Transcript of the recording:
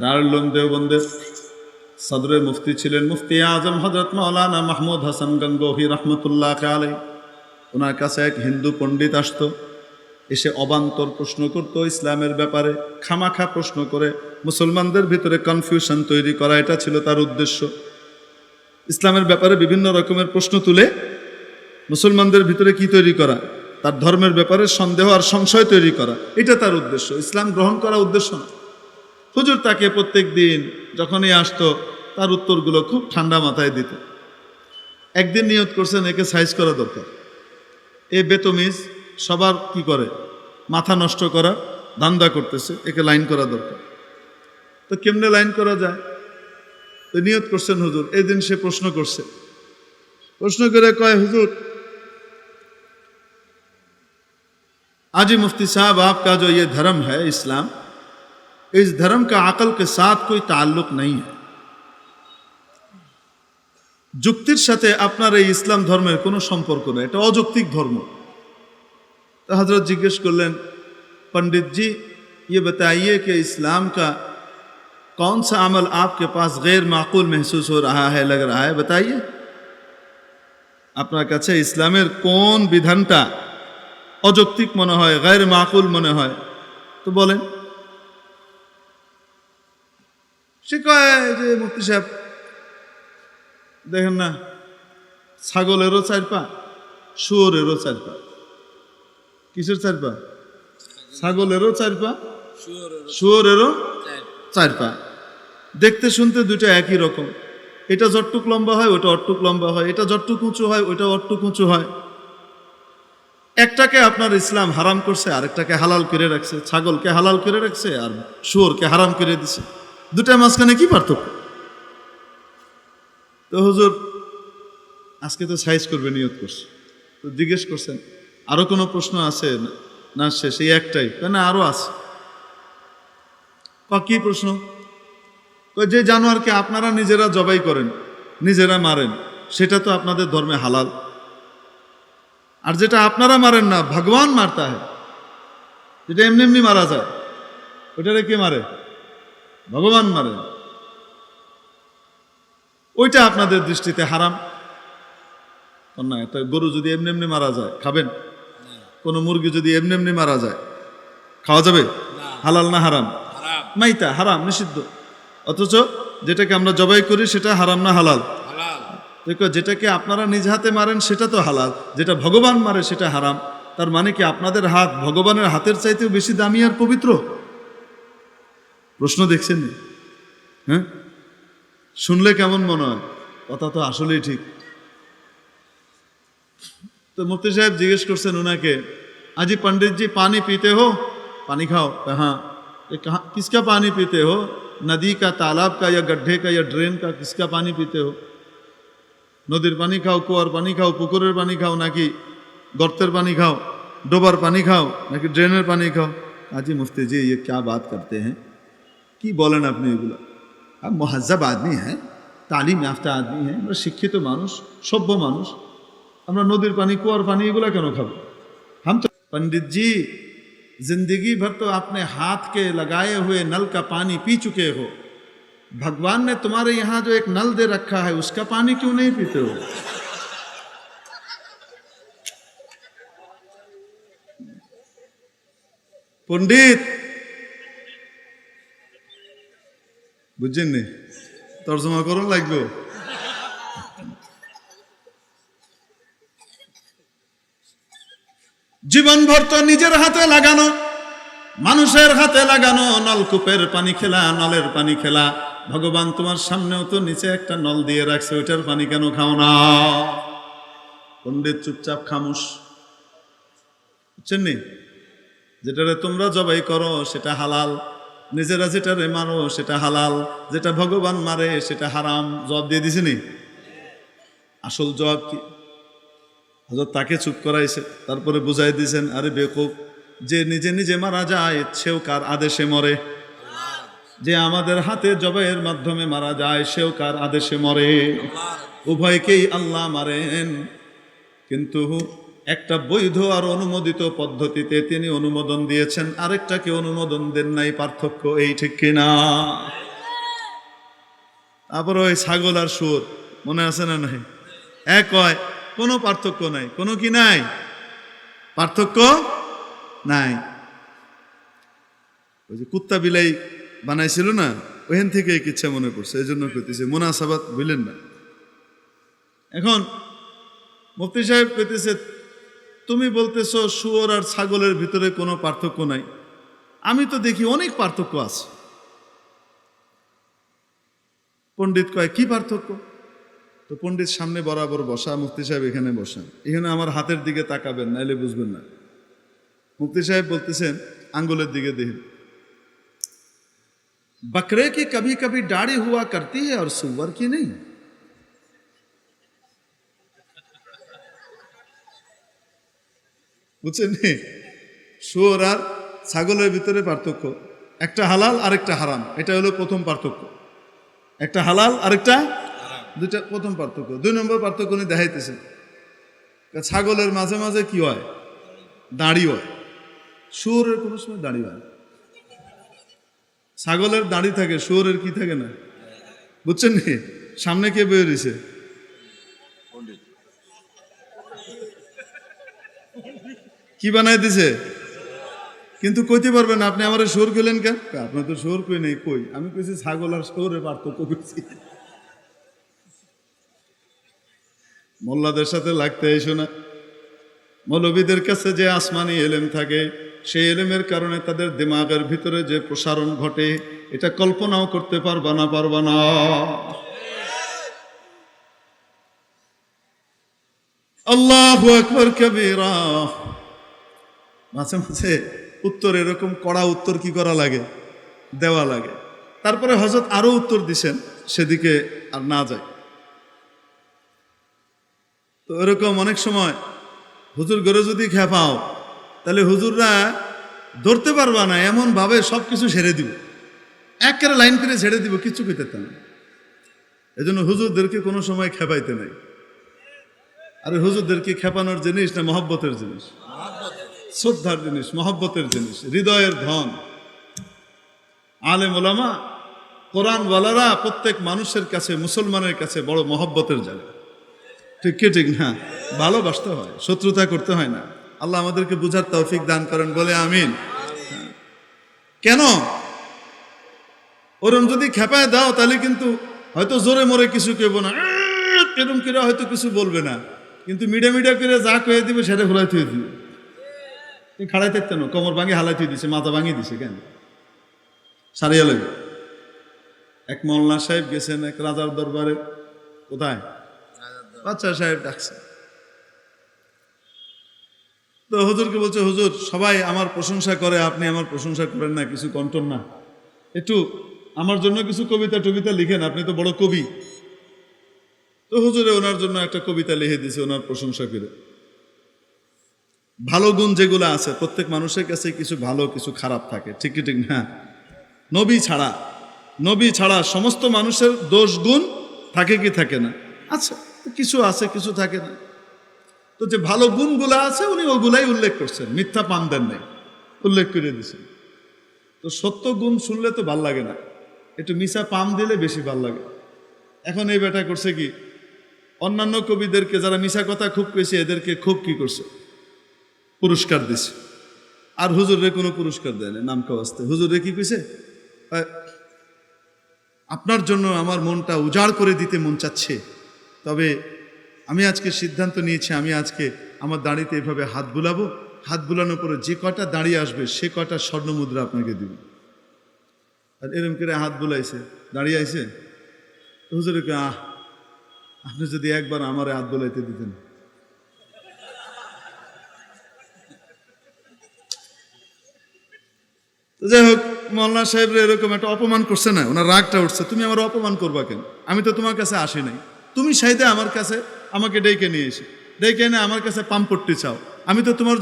দারুল উলুম দেওবন্দের সদরে মুফতি ছিলেন মুফতি আজম হযরত মাওলানা মাহমুদ হাসান গঙ্গোহী রহমতুল্লাহ আলাইহি। ওনার কাছে এক হিন্দু পণ্ডিত আসতো, এসে অবান্তর প্রশ্ন করতো ইসলামের ব্যাপারে, খামাখা প্রশ্ন করে মুসলমানদের ভিতরে কনফিউশন তৈরি করা, এটা ছিল তার উদ্দেশ্য। ইসলামের ব্যাপারে বিভিন্ন রকমের প্রশ্ন তুলে মুসলমানদের ভিতরে কি তৈরি করা, তার ধর্মের ব্যাপারে সন্দেহ আর সংশয় তৈরি করা, এটা তার উদ্দেশ্য, ইসলাম গ্রহণ করা উদ্দেশ্য না। হুজুর তাকে প্রত্যেক দিন যখনই আসতো তার উত্তরগুলো খুব ঠান্ডা মাথায় দিত। একদিন নিয়ত করছেন একে সাইজ করা দরকার, এ বেতমিজ সবার কি করে মাথা নষ্ট করা ধান্দা করতেছে, একে লাইন করা দরকার। তো কেমনে লাইন করা যায়, তো নিয়ত করছেন হুজুর। এই দিন সে প্রশ্ন করছে, প্রশ্ন করে কয়, হুজুর आजी मुफ्ती साहब आपका जो ये धर्म है इस्लाम, इस धर्म का अकल के साथ कोई ताल्लुक नहीं है। যুক্তির সাথে আপনার এই ইসলাম ধর্মের কোনো সম্পর্ক নেই, এটা অযৌক্তিক ধর্ম। তো হযরত জিজ্ঞেস করলেন, पंडित जी ये बताइए कि इस्लाम का कौन सा अमल आपके पास गैर माकूल महसूस हो रहा है, लग रहा है, बताइए। আপনার কাছে ইসলামের কোন বিধানটা অযৌক্তিক মনে হয়, গায়র মাকুল মনে হয়, তো বলেন। সে কয় যে মুফতি সাহেব দেখেন না, ছাগলেরও 4 পা, শুয়োরেরও 4 পা। কিসের 4 পা? ছাগলেরও 4 পা, শুয়োরেরও 4 পা। দেখতে শুনতে দুটো একই রকম, এটা যতটুক লম্বা হয় ওটা অতটুক লম্বা হয়, এটা যতটুক উঁচু হয় ওটা অতটুক উঁচু হয়। একটাকে আপনার ইসলাম হারাম করছে, আরেকটাকে হালাল করে রাখছে। ছাগলকে হালাল করে রাখছে আর শুয়োরকে হারাম করে দিছে, দুটার মাঝখানে কি পার্থক্য? তো হুজুর আজকে তো সাইজ করবে নিয়ত করছে, তো জিজ্ঞেস করছেন আরো কোনো প্রশ্ন আছে না? শেষ এই একটাই? না আরো আছে। কি প্রশ্ন? যে জানোয়ারকে আপনারা নিজেরা জবাই করেন, নিজেরা মারেন, সেটা তো আপনাদের ধর্মে হালাল, আর যেটা আপনারা মারেন না, ভগবান মারতা হয়, যেটা এমনি এমনি মারা যায়, ওইটারে কে মারে? ভগবান মারে, ওইটা আপনাদের দৃষ্টিতে হারাম। না, একটা গরু যদি এমনি এমনি মারা যায় খাবেন? কোন মুরগি যদি এমনি এমনি মারা যায় খাওয়া যাবে? হালাল না হারাম? মাইতা হারাম, নিষিদ্ধ। অথচ যেটাকে আমরা জবাই করি সেটা হারাম না হালাল? দেখো, যেটাকে আপনারা নিজ হাতে মারেন সেটা তো হালাল, যেটা ভগবান মারে সেটা হারাম। তার মানে কি আপনাদের হাত ভগবানের হাতের চাইতেও বেশি দামি আর পবিত্র? প্রশ্ন দেখছেন? হ্যাঁ, শুনলে কেমন মনে হয়? কথা তো আসলেই ঠিক। তো মুফতি সাহেব জিজ্ঞেস করছেন ওনাকে, আজি पंडित जी पानी पीते हो? पानी खाओ? हाँ। किसका पानी पीते हो? नदी का, तालाब का, या गड्ढे का, या ड्रेन का? किसका पानी पीते हो? নদীর পানি খাও, কুয়ার পানি খাও, পুকুরের পানি খাও, নাকি গর্তের পানি খাও, ডোবার পানি খাও, নাকি ড্রেনের পানি খাও? আজি মুফতি জি ये क्या बात करते हैं, কি বলেন আপনি এগুলো? आप मुहज्जब आदमी हैं, तालीम याफ्ता आदमी हैं, আমরা শিক্ষিত মানুষ, সভ্য মানুষ, আমরা নদীর পানি, কুয়ার পানি এগুলো কেন খাবো? हम तो पंडित जी जिंदगी भर तो आपने हाथ के लगाए हुए नल का पानी पी चुके हो, भगवान ने तुम्हारे यहां जो एक नल दे रखा है उसका पानी क्यों नहीं पीते हो? पंडित বুঝছেন নি? তর্জমা করুন লাগবে। জীবনভর তো নিজের হাতে লাগানো, মানুষের হাতে লাগানো নলকূপের পানি খেলা, নলের পানি খেলা। ভগবান তোমার সামনেও তো নিচে একটা নল দিয়ে রাখছে, ওইটার পানি কেন খাও না? পণ্ডিত চুপচাপ খামুশ। বুঝছেন নি? যেটারে তোমরা জবাই করো সেটা হালাল, নিজেরা যেটারে মারো সেটা হালাল, যেটা ভগবান মারে সেটা হারাম। জবাব দিয়ে দিছেনি? আসল জবাব কি? হযরত তাকে চুপ করাইছে, তারপরে বুঝাই দিয়েছেন, আরে বেকুব, যে নিজে নিজে মারা যায় সেও কার আদেশে মরে? যে আমাদের হাতে জবাইয়ের মাধ্যমে মারা যায় সেও কার আদেশে মরে? উভয়কেই আল্লাহ মারেন, কিন্তু একটা বৈধ আর অনুমোদিত পদ্ধতিতে তিনি অনুমোদন দিয়েছেন, আরেকটাকে অনুমোদন দেন নাই। পার্থক্য এই, ঠিক কিনা? তারপর ওই ছাগল আর শুয়োর মনে আছে না নাই? এক হয়, কোনো পার্থক্য নাই, কোনো কি নাই, পার্থক্য নাই। ওই যে কুত্তা বিলাই বানাইছিল না, ওখান থেকে এক ইচ্ছা মনে করছে, এই জন্য কইতেছে মুনাসাবাত বুঝলেন না। এখন মুফতি সাহেব কইতেছে তুমি বলতেছো শুয়োর আর ছাগলের ভিতরে কোনো পার্থক্য নাই, আমি তো দেখি অনেক পার্থক্য আছে। পণ্ডিত কয় কি পার্থক্য? তো পণ্ডিত সামনে বরাবর বসা, মুফতি সাহেব এখানে বসা, এখানে আমার হাতের দিকে তাকাবেন নাইলে বুঝবেন না। মুফতি সাহেব বলতেছেন আঙ্গুলের দিকে দেখেন, बकरे की कभी कभी दाढ़ी हुआ करती है और सुअर की नहीं। বুঝছেন? শুয়োর আর ছাগলের ভিতরে পার্থক্য, একটা হালাল আরেকটা হারাম, এটা হলো প্রথম পার্থক্য। একটা হালাল আরেকটা, দুইটা প্রথম পার্থক্য। 2 নম্বর পার্থক্য উনি দেখাইতেছেন, ছাগলের মাঝে মাঝে কি হয়, দাড়ি হয়, শুয়োরের কোনো সময় দাড়ি হয় না। ছাগলের দাড়ি থাকে, শুয়োরের কি থাকে না। বুঝছেন নি? সামনে কে বের হয়েছে? কি বানাই দিছে? কিন্তু কইতে পারবেন না আপনি আমার শুয়োর কইলেন কেন? আপনার তো শুয়োর কই নেই। কই আমি কইছি ছাগল আর শুয়োরের পার্থক্য কইছি। মোল্লাদের সাথে লাগতে এসো না। মৌলবীদের কাছে যে আসমানি এলেম থাকে, সেই এলেমের কারণে তাদের দিমাগের ভিতরে যে প্রসারণ ঘটে, এটা কল্পনাও করতে পারবা না। আল্লাহু আকবার কবীরা। মাঝে মাঝে উত্তর এরকম কড়া উত্তর কি করা লাগে, দেওয়া লাগে। তারপরে হযরত আরো উত্তর দিছেন, সেদিকে আর না যায়। তো এরকম অনেক সময় হুজুর ঘরে যদি খেপাও, তাহলে হুজুররা ধরতে পারবা না, এমন ভাবে সবকিছু ছেড়ে দিব, একেবারে লাইন করে ছেড়ে দিব, কিচ্ছু কইতে না। এই জন্য হুজুরদেরকে কোনো সময় খেপাইতে নাই। আর হুজুরদেরকে খেপানোর জিনিস না মহব্বতের জিনিস, শ্রদ্ধার জিনিস, মহব্বতের জিনিস, হৃদয়ের ধন। আলেম ওলামা কোরআনওয়ালারা প্রত্যেক মানুষের কাছে, মুসলমানের কাছে বড় মহব্বতের জায়গা। ঠিক কি ঠিক না? ভালোবাসতে হয়, শত্রুতা করতে হয় না। আল্লাহ আমাদেরকে বুঝার তৌফিক দান করেন, বলে আমিন। কেন ওরম যদি খেপায় দাও, তাহলে কিন্তু হয়তো জোরে মরে কিছু কেব না, এরম করে হয়তো কিছু বলবে না, কিন্তু মিডিয়া করে যা কয়ে দিবে সেটা ভুলাই থুয়ে দিবে। খাড়াই থাকতেন, কোমর ভাঙি হালাই থুয়ে দিছে, মাথা ভাঙিয়ে দিছে, কেন সারিয়া লাগবে। এক মোল্লা সাহেব গেছেন এক রাজার দরবারে, কোথায়? বাচ্চা সাহেব ডাকছে। তো হুজুরকে বলছে, হুজুর সবাই আমার প্রশংসা করে, আপনি আমার প্রশংসা করেন না, কিছু কন্টন না, একটু আমার জন্য কিছু কবিতা টবিতা লিখেন, আপনি তো বড় কবি। তো হুজুরে ওনার জন্য একটা কবিতা লিখে দিছে ওনার প্রশংসা করে। ভালো গুণ যেগুলো আছে, প্রত্যেক মানুষের কাছে কিছু ভালো কিছু খারাপ থাকে, ঠিক কি ঠিক না? নবী ছাড়া সমস্ত মানুষের দোষ গুণ থাকে কি থাকে না? আচ্ছা, কিছু আছে কিছু থাকে না। তো যে ভালো গুণগুলো আছে উনি ওগুলাই উল্লেখ করছেন, মিথ্যা পান দেন নাই, উল্লেখ করে দিয়েছেন। তো সত্য গুণ শুনলে তো ভাল লাগে না, একটু মিছা পাম দিলে বেশি ভাল লাগে। এখন এই বেটা করছে কি, অন্যান্য কবিদেরকে যারা মিছা কথা খুব কইছে এদেরকে খুব কি করছে, পুরস্কার দিছে। আর হুজুরে কোনো পুরস্কার দেয় না, নাম কাওয়াস্তে। হুজুরে কি কইছে, আপনার জন্য আমার মনটা উজাড় করে দিতে মন চাচ্ছে, তবে আমি আজকে সিদ্ধান্ত নিয়েছি, আমি আজকে আমার দাড়িতে এভাবে হাত বুলাবো, হাত বুলানোর পরে যে কটা দাঁড়িয়ে আসবে সে কটা স্বর্ণ মুদ্রা আপনাকে দিব। আর এরম করে হাত বুলাইছে, দাঁড়িয়ে আইছে। হুজুরকে, আপনি যদি একবার আমার হাত বুলাইতে দিতেন। তো যাই হোক, মৌলানা সাহেবরা এরকম একটা অপমান করছে না, ওনার রাগটা উঠছে, তুমি আমার অপমান করবা কেন? আমি তো তোমার কাছে আসি নাই, তুমি সাইদে আমার কাছে আমাকে ডেকে নিয়ে এসে ডেকে এনে আমার কাছে পাম্পট্টি চাও, আমি তো তোমার